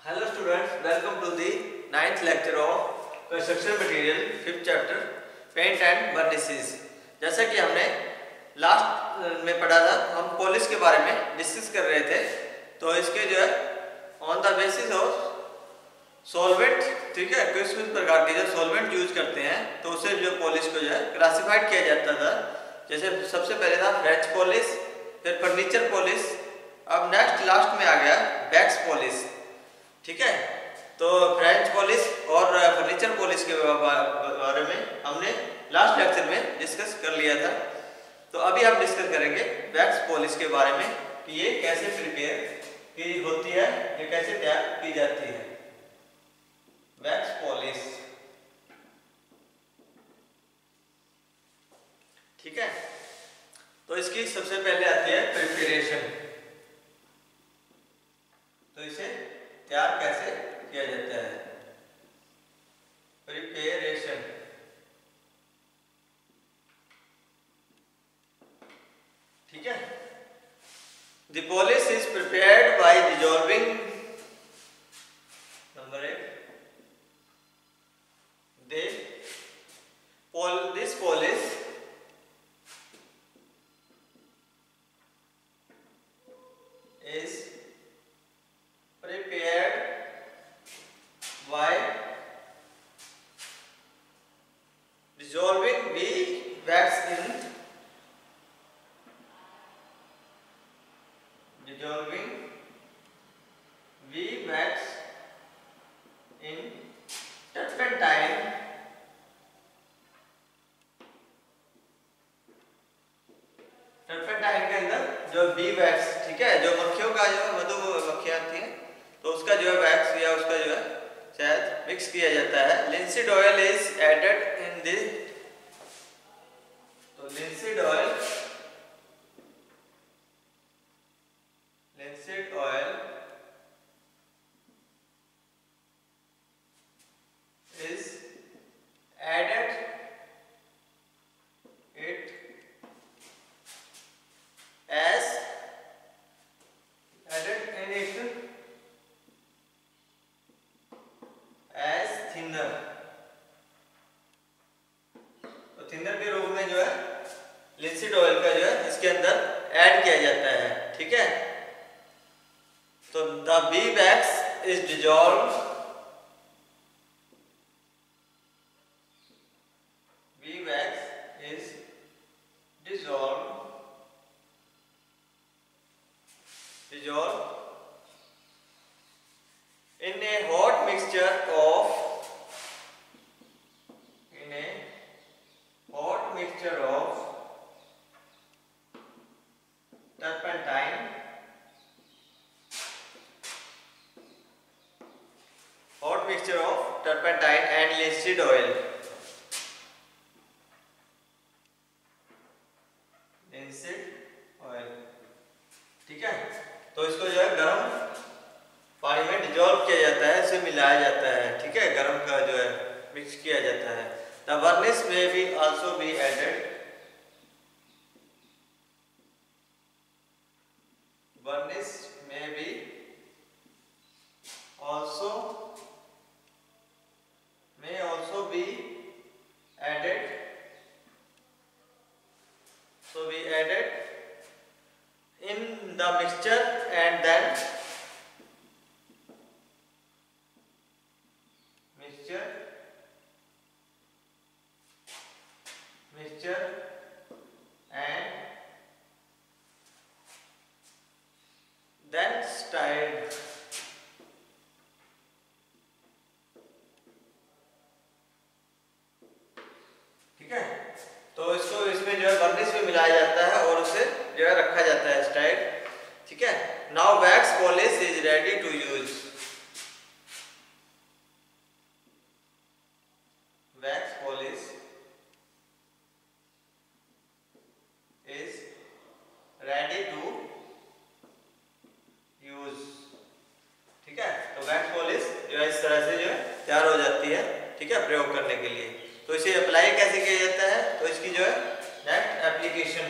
Hello students, welcome to the 9th lecture of Construction Material 5th chapter Paint and Varnishes। जैसा कि हमने last में पढ़ा था, हम पॉलिश के बारे में डिस्कस कर रहे थे। तो इसके जो है on the basis of solvent, ठीक है, किस प्रकार के जो सॉल्वेंट यूज करते हैं तो उसे जो पॉलिश को जो है क्लासिफाइड किया जाता था। जैसे सबसे पहले था फ्रेंच पॉलिश, फिर फर्नीचर पॉलिश, अब नेक्स्ट लास्ट में आ गया वैक्स पॉलिश। ठीक है, तो फ्रेंच पॉलिश और फर्नीचर पॉलिश के बारे में हमने लास्ट लेक्चर में डिस्कस कर लिया था। तो अभी हम डिस्कस करेंगे वैक्स पॉलिश के बारे में कि ये कैसे प्रिपेयर की होती है, ये कैसे तैयार की जाती है। वैक्स पॉलिश, ठीक है, तो इसकी सबसे पहले आती है प्रिपरेशन। तो इसे तैयार कैसे किया जाता है, प्रिपरेशन। ठीक है, the polish is prepared by dissolving, number 1, this polish is prepared by dissolving the wax in turpentine के अंदर जो बी वैक्स, ठीक है, जो मक्खियों का जो मधु मक्खियां आती हैं तो उसका जो है वैक्स या उसका जो है शायद मिक्स किया जाता है। Linseed oil is added in the, तो linseed oil is added it as added in it as thinner। तो थिनर के रूप में जो है लिंसीड ऑयल का जो है इसके अंदर ऐड किया जाता है। ठीक है, तो the B wax is dissolve, B wax is dissolved in a hot mixture of turpentine, and linseed oil, ठीक है, तो इसको जो है गर्म पानी में डिजॉल्व किया जाता है, इसे मिलाया जाता है। ठीक है, गर्म का जो है मिक्स किया जाता है। द वर्निश में भी आल्सो बी एडेड, वर्निश में भी also be added, so we added in the mixture and then mixture and then stirred। ठीक है, तो इसको इसमें जो है वर्निश में मिलाया जाता है और उसे जो है रखा जाता है स्टाइल। ठीक है, now wax polish is ready to use, wax polish is ready to use. ठीक है, तो वैक्स पॉलिश जो है इस तरह से जो है तैयार हो जाती है। ठीक है, प्रयोग करने के लिए। तो इसे अप्लाई कैसे किया जाता है, तो इसकी जो है नेक्स्ट एप्लीकेशन,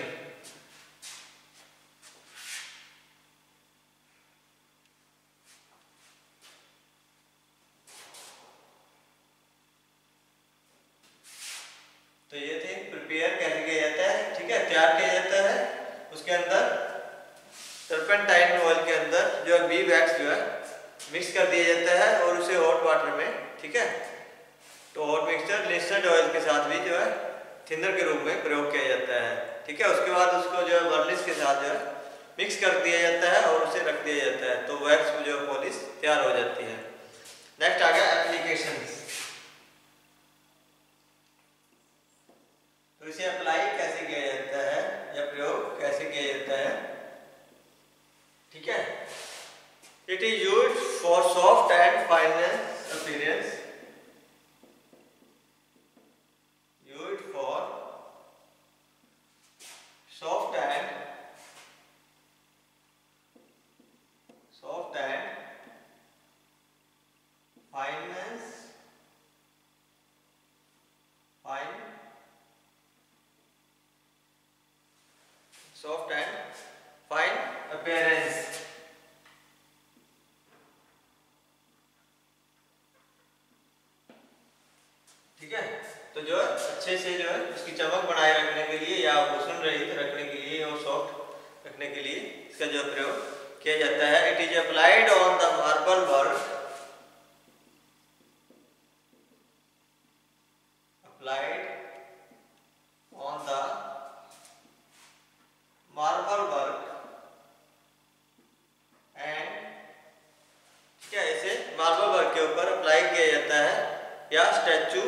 तो ये थे प्रिपेयर कैसे किया जाता है, ठीक है, तैयार किया जाता है। उसके अंदर टर्पेंटाइन ऑयल के अंदर जो है बी वैक्स जो है मिक्स कर दिया जाता है और उसे हॉट वाटर में, ठीक है, तो हॉट मिक्सचर लिस्टर्ड ऑयल के साथ भी जो है थिनर के रूप में प्रयोग किया जाता है, ठीक है। उसके बाद उसको जो है वर्निश के साथ जो है मिक्स कर दिया जाता है और उसे रख दिया जाता है, तो वैक्स जो है पॉलिश तैयार हो जाती है। नेक्स्ट आ गया एप्लीकेशंस। तो इसे अप्लाई कैसे किया जाता है या प्रयोग कैसे किया जाता है, ठीक है। It is used for soft and fine appearance, used for soft and finance fine soft and fine appearance, ठीक है। तो जो है अच्छे से जो है उसकी चमक बनाए रखने के लिए या आभूषण रहित रखने के लिए और सॉफ्ट रखने के लिए इसका जो प्रयोग किया जाता है। It is applied on the marble work, applied on the marble work and, क्या इसे मार्बल वर्क के ऊपर अप्लाई किया जाता है या statue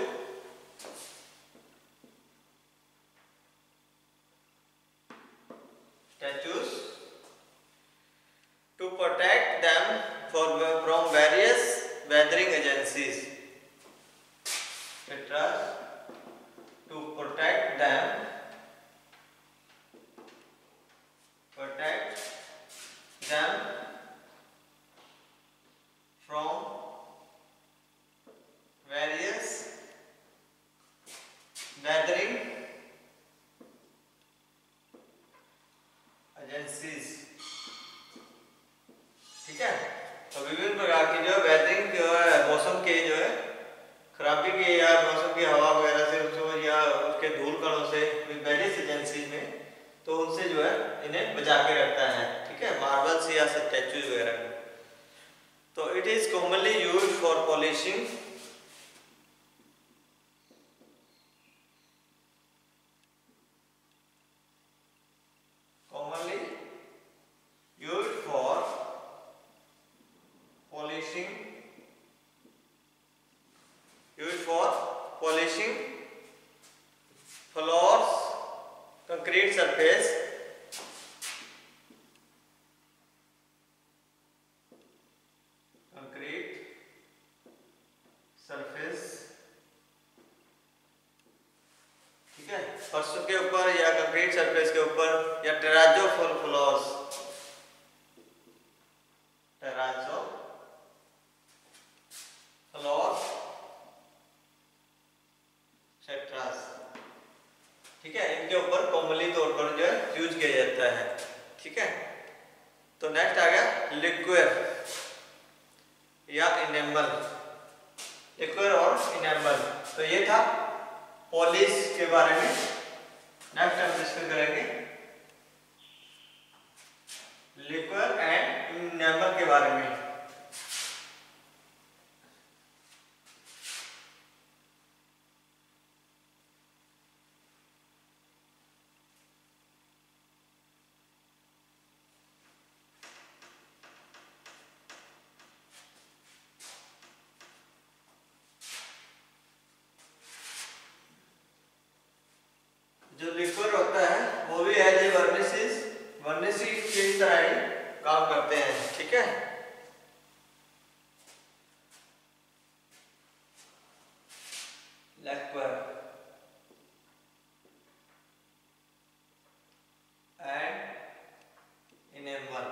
statues to protect them from various weathering agencies, etc. to protect them from various weathering agencies, ठीक है। तो विभिन्न प्रकार की जो वेदरिंग जो है मौसम के जो है खराबी के या मौसम की हवा वगैरह से उसको या उसके धूल कणों से वेरियस एजेंसी में, तो उनसे जो है इन्हें बचा के रखता है, ठीक है, मार्बल्स या स्टैचूज वगैरह में। तो it is commonly used for polishing, polishing floors, concrete surface, ठीक है, फर्श के ऊपर या कंक्रीट सरफेस के ऊपर या टेराजो फ्लोर्स, टेराजो फ्लोर्स सेट्रास, ठीक है, इनके ऊपर कॉमनली तौर पर जो है यूज किया जाता है, ठीक है। तो नेक्स्ट आ गया लिक्विड या इनेमल, लिक्विड और इनेमल। तो ये था पॉलिश के बारे में। नेक्स्ट हम डिस्कस करेंगे लिक्विड एंड इनेमल के बारे में। जो लिक्विड होता है वो भी एज ए वर्निश की तरह ही काम करते हैं, ठीक है। Liquid and enamel,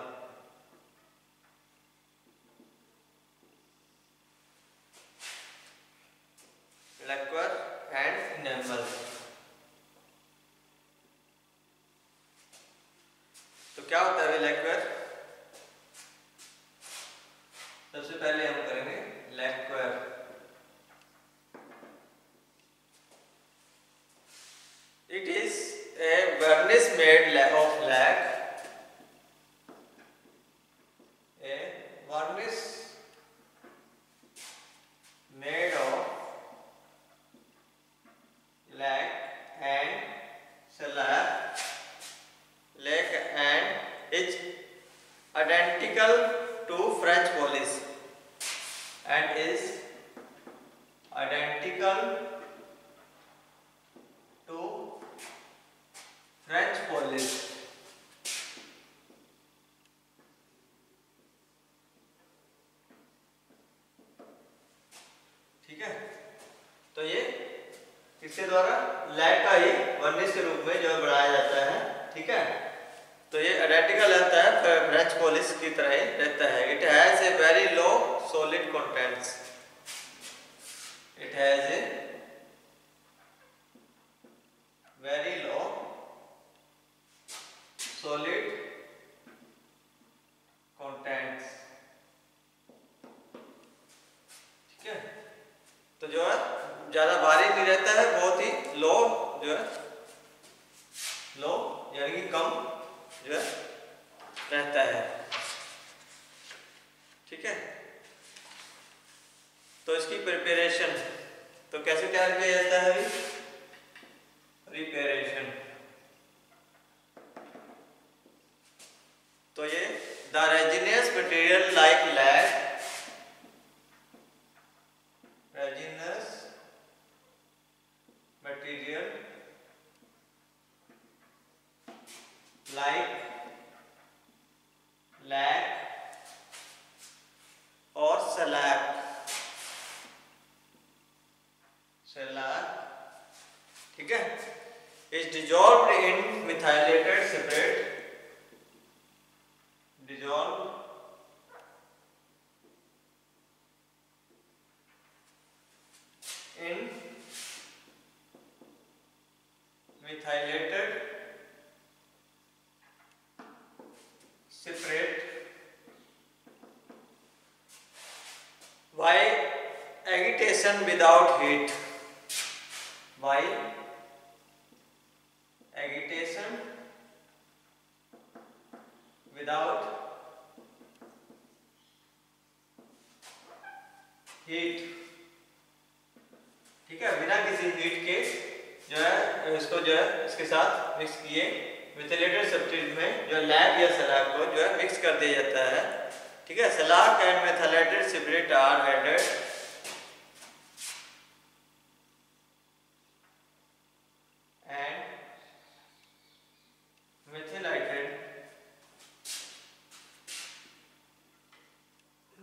liquid and enamel. तो क्या होता है लिक्विड? सबसे पहले हम करेंगे liquid. varnish made of lac and shellac and is identical to French polish and is identical to French polish। ठीक है, तो ये किसके द्वारा, लैक का ही वर्निश के रूप में जो है बढ़ाया जाता है। ठीक है, तो ये आइडेंटिकल रहता है फ्रेंच पॉलिश की तरह ही रहता है। It has a very low solid contents, it has a very low solid contents. ठीक है, तो जो है ज्यादा भारी नहीं रहता है, बहुत ही लो जो है, लो यानी कि कम जो है रहता है। ठीक है, तो इसकी प्रिपरेशन तो कैसे तैयार किया जाता है अभी, प्रिपरेशन। तो ये the resinous material like lac, resinous material like lac और shellac, ठीक है, is dissolved in methylated separate, dissolved in methylated separate by agitation without heat, by agitation without heat। ठीक है, बिना किसी हीट के जो है इसको जो है इसके साथ मिक्स किए मिथाइलेटेड सब्सटेंस में जो लैक या shellac को जो है मिक्स कर दिया जाता है। ठीक है, shellac and methylated separate are added and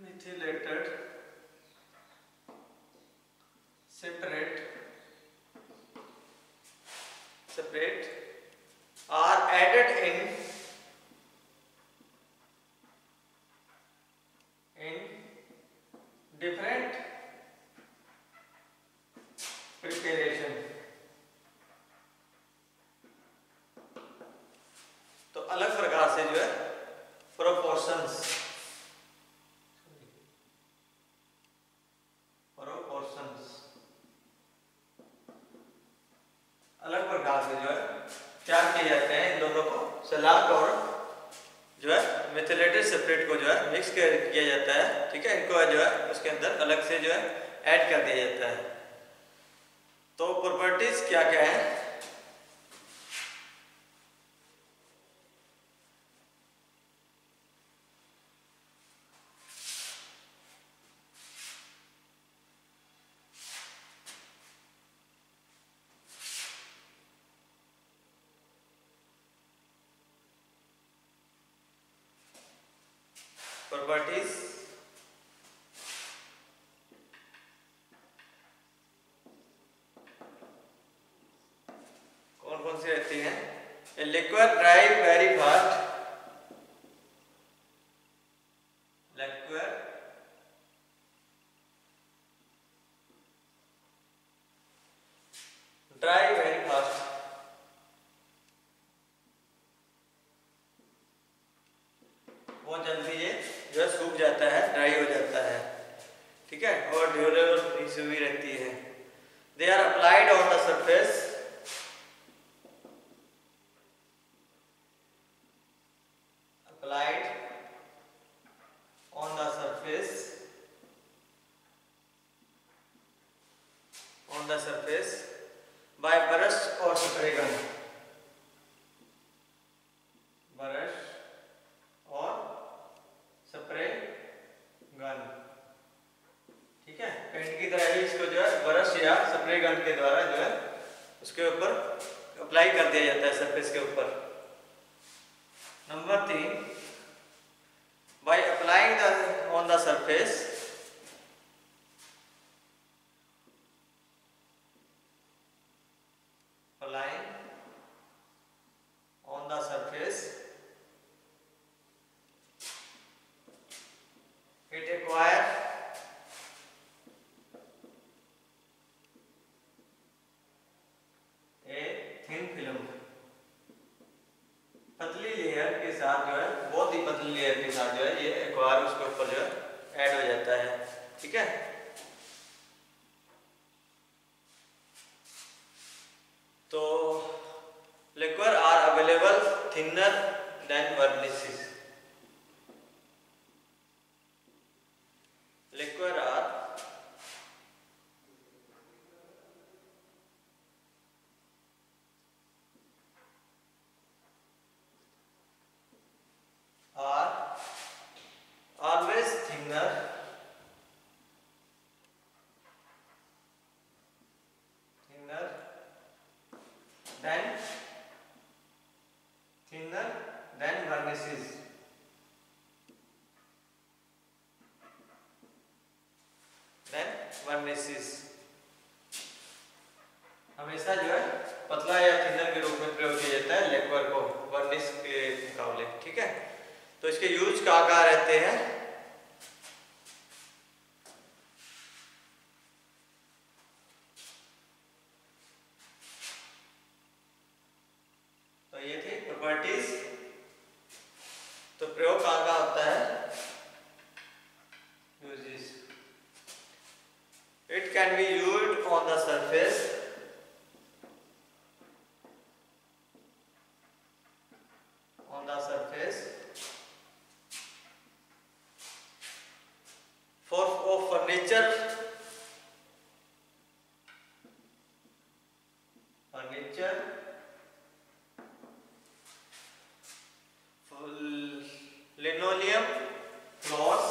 methylated separate are added in different preparation। तो अलग प्रकार से जो है प्रोपोर्शंस अलग प्रकार से जो है क्या किए जाते हैं, इन दोनों को shellac और जो है मिथाइलेटेड सेपरेट को जो है मिक्स किया जाता है। ठीक है, इनको जो है उसके अंदर अलग से जो है ऐड कर दिया जाता है। तो प्रॉपर्टीज क्या क्या है, प्रॉपर्टीज कौन कौन सी रहती हैं, liquid dry very fast, liquid dry very fast, वो जल्दी ये जो है सूख जाता है, ड्राई हो जाता है। ठीक है, और ड्यूरेबल भी रहती है। They are applied on the surface, applied on the surface ठीक है, पेंट की तरह ही इसको जो है ब्रश या स्प्रे गन के द्वारा जो है उसके ऊपर अप्लाई कर दिया जाता है सरफेस के ऊपर। Number 3, by applying the on the surface it acquire a thin film, पतली लेयर के साथ जो है, बहुत ही पतली लेयर के साथ जो है ये एक्वायर उसके ऊपर जो है ऐड हो जाता है। ठीक है, तो liquid are available thinner than varnishes. Liquid are always thinner than vernices। हमेशा जो है पतला या थिनर के रूप में प्रयोग किया जाता है लिक्विड को वर्निश के मुकाबले। ठीक है, तो इसके यूज कहाँ रहते हैं? तो ये थी प्रॉपर्टीज। तो प्रयोग कहाँ होता है? Uses, it can be used on the surface for of furniture linoleum floors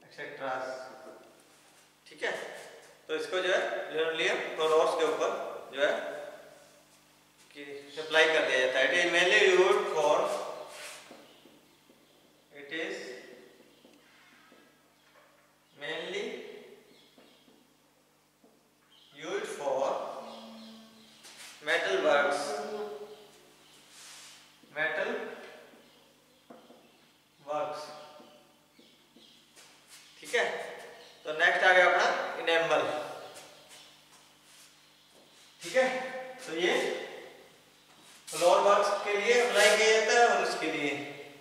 etc। ठीक है, तो इसको जो है लिनोलियम फ्लोर्स के ऊपर जो है कि अप्लाई कर दिया जाता है। It is mainly used for metal works ठीक है, तो नेक्स्ट आ गया अपना इनेमल। ठीक है, तो ये फ्लोर वर्क्स के लिए अप्लाई किया जाता है और उसके लिए,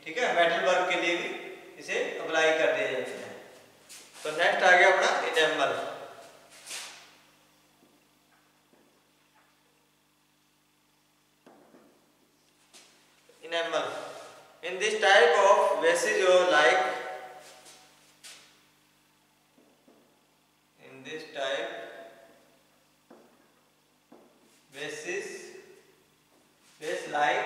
ठीक है, मेटल वर्क के लिए भी इसे अप्लाई कर दिया जाता है। तो नेक्स्ट आ गया अपना enamel. Enamel. In this type of vases you like, in this type vases like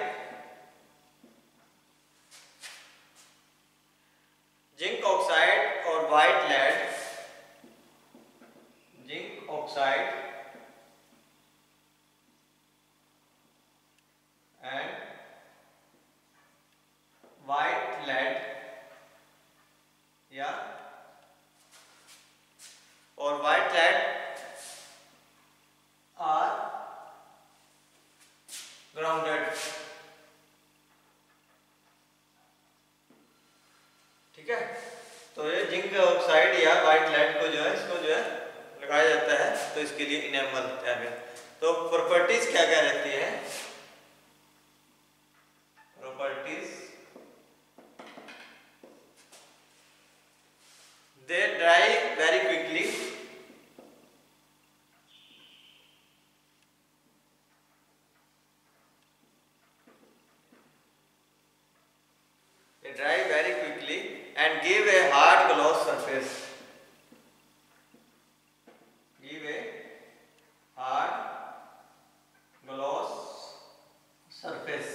zinc oxide or white lead, zinc oxide and white lead या और white lead are grounded। ठीक है, तो ये जिंक ऑक्साइड या white lead को जो है इसको जो है लगाया जाता है, तो इसके लिए इनेमल तैयार है। तो प्रॉपर्टीज क्या क्या रहती है? Properties, they dry very quickly, they dry very quickly and give a hard gloss surface, give a hard gloss surface।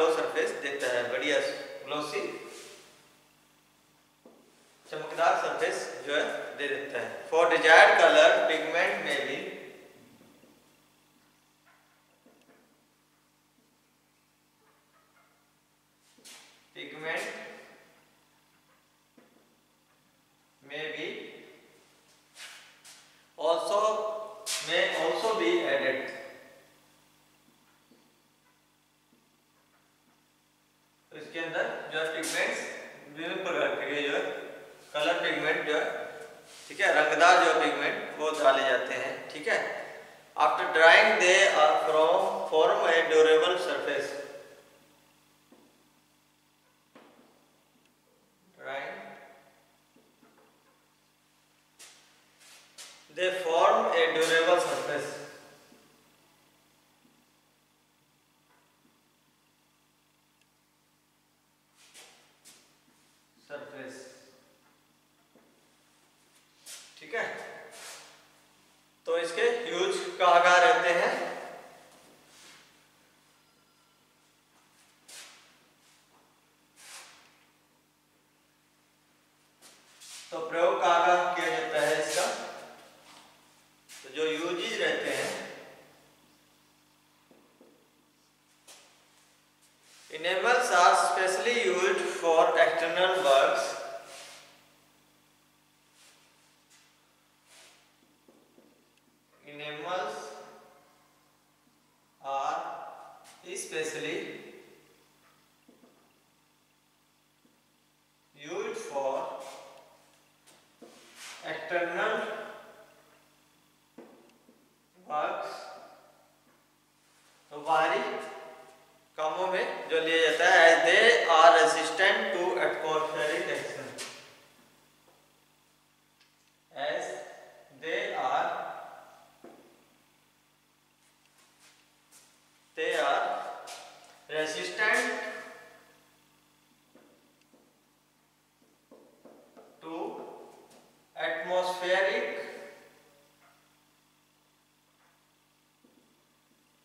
Glow surface देता है, बढ़िया ग्लोसी चमकदार सरफेस जो है दे देता है। फॉर डिजायर्ड कलर पिगमेंट में भी also be added। तो इसके अंदर जो है पिगमेंट्स विभिन्न प्रकार के जो है कलर पिगमेंट जो है, ठीक है, रंगदार जो पिगमेंट वो डाले जाते हैं, ठीक है। After drying they are from form a durable surface. They form a durable surface। ठीक है, तो इसके यूज कहाँ रहते हैं? तो प्रयोग कहाँ किया जाता है इसका? तो जो यूजेस रहते हैं, enamels are specially used for external works। Enamels are especially used for external works. तो बाहरी कामों में जो लिया जाता है। They are resistant to atmospheric action. As they are resistant to atmospheric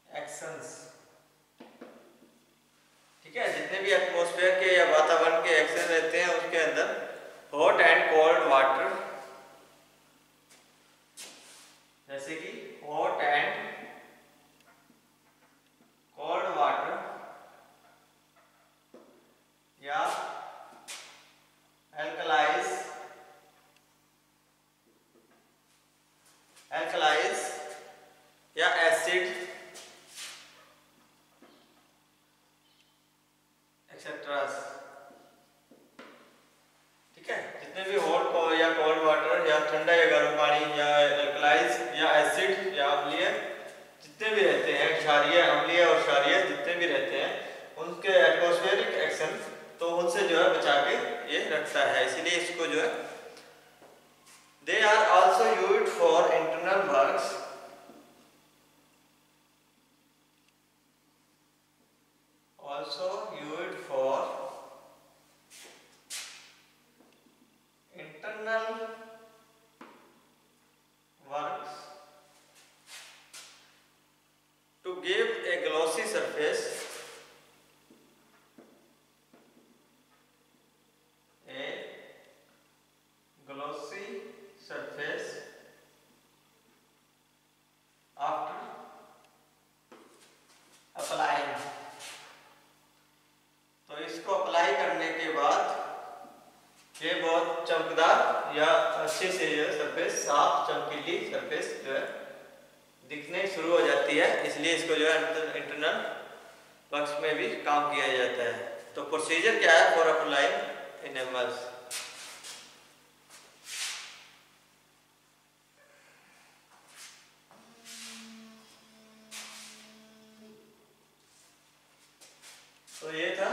actions. ठीक है, जितने भी एटमॉस्फेयर के या वातावरण के एक्शन रहते हैं उसके अंदर हॉट एंड कोल्ड वाटर, जैसे कि हॉट एंड कोल्ड वाटर या एल्कलाइज या एसिड एक्सेट्रास। ठीक है, जितने भी हॉट या कोल्ड वाटर या ठंडा या गर्म पानी या एल्कलाइज या एसिड या अम्लीय जितने भी रहते हैं, क्षारीय अम्लीय और क्षारीय जितने भी रहते हैं, उनके एटमॉस्फेरिक एक्शन तो उनसे जो है बचा के ये रखता है। इसीलिए इसको जो है they are also used for internal works. Also used for internal works to give a glossy surface, after applying। तो इसको अप्लाई करने के बाद ये बहुत चमकदार या अच्छे से जो सरफेस, साफ चमकीली सरफेस जो है दिखने शुरू हो जाती है। इसलिए इसको जो है इंटरनल वर्क्स में भी काम किया जाता है। तो प्रोसीजर क्या है फॉर अप्लाइंग एनेमल्स? तो ये था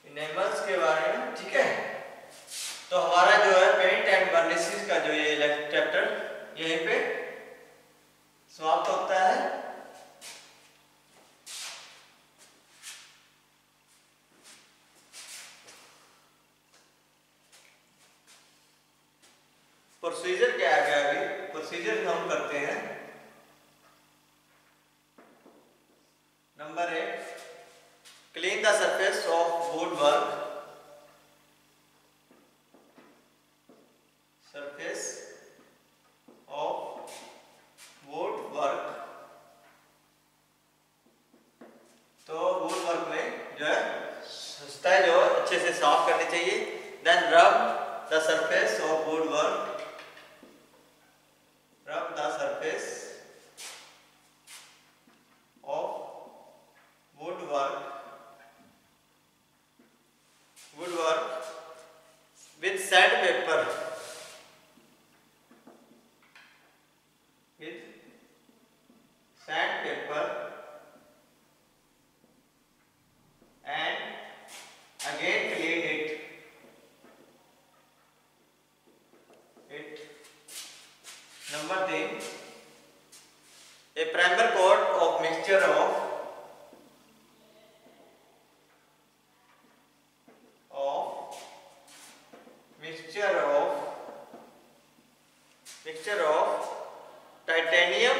एनेमल्स के बारे में। ठीक है, तो हमारा जो है पेंट एंड वर्निशेस का जो ये चैप्टर यहीं पे समाप्त होता है। प्रोसीजर क्या है? अभी प्रोसीजर हम करते हैं। Number 1, mixture of titanium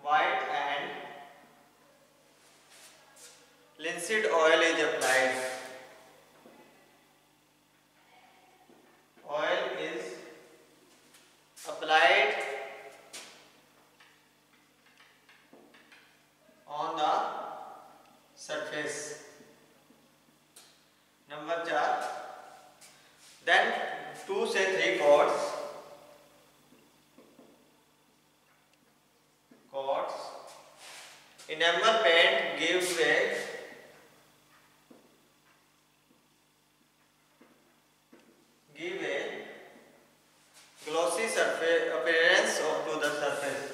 white and linseed oil is applied. Oil is applied on the surface. Number 4. Then 2 से 3 chords enamel paint gives a glossy surface appearance to the surface.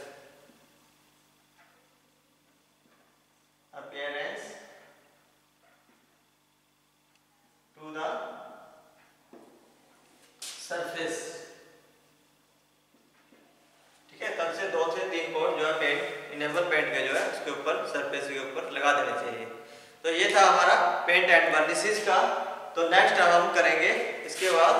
Surface. ठीक है, तब से 2 से 3 coat जो है paint enable paint के जो है उसके ऊपर सरफेस के ऊपर लगा देने चाहिए। तो ये था हमारा पेंट एंड वर्निसेस का। तो नेक्स्ट हम करेंगे इसके बाद,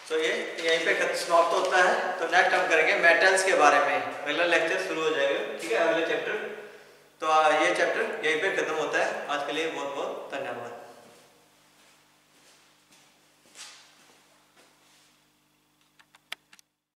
तो ये यहीं पे समाप्त होता है। तो नेक्स्ट हम करेंगे मेटल्स के बारे में, अगला लेक्चर शुरू हो जाएगा। ठीक है, अगले चैप्टर। तो ये चैप्टर यहीं पे खत्म होता है। आज के लिए बहुत बहुत धन्यवाद।